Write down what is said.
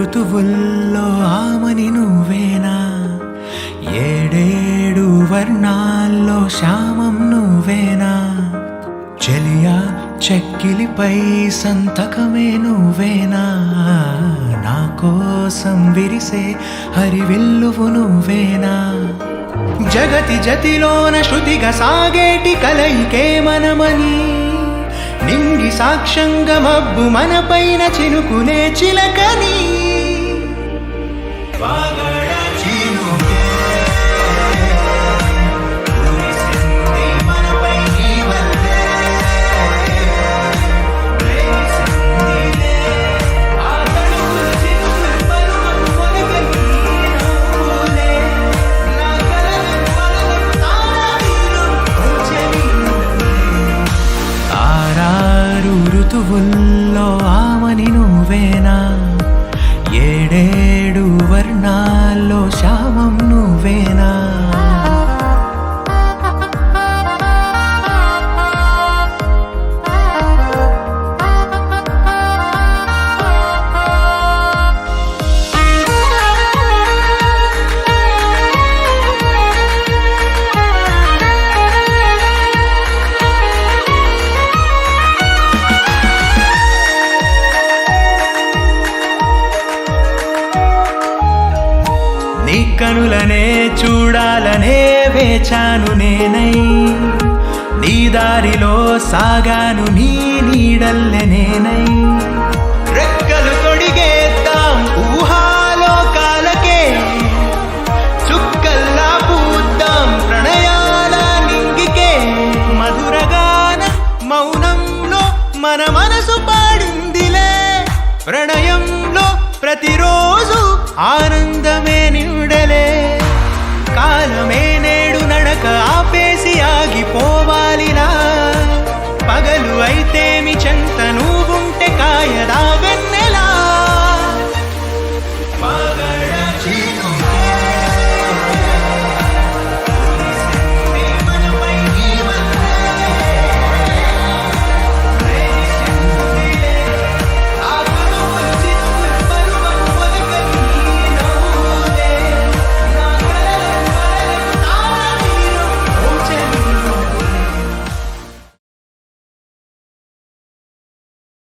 ఋతువుల్లో ఆమని నువ్వేనా, ఏడేడు వర్ణాల్లో శ్యామం నువ్వేనా, చెలియా చెక్కిలిపై సంతకమే నువ్వేనా, నా కోసం విరిసే హరివిల్లువు నువ్వేనా, జగతి జతిలోన శృతిగా సాగేటి కలయికే మనమని, నింగి సాక్ష్యంగా మబ్బు మనపైన చినుకునే చిలకని, ఋతువుల్లో ఆమని నువ్వేనా, ఏడేడు వర్ణాల్లో శ్యామం నువ్వేనా. నీ కనులనే చూడాలనే వేచాను నేనై, నీ దారిలో సాగాను నీ నీడల్లె నేనై, రెక్కలు తొడిగేద్దాం ఊహాలోకాలకే, చుక్కల్లా పూద్దాం ప్రణయాల నింగికే, మధురగాన మౌనంలో మన మనసు పాడిందిలే, ప్రణయంలో ప్రతిరోజు ఆనందమే నిండలే, కాలమే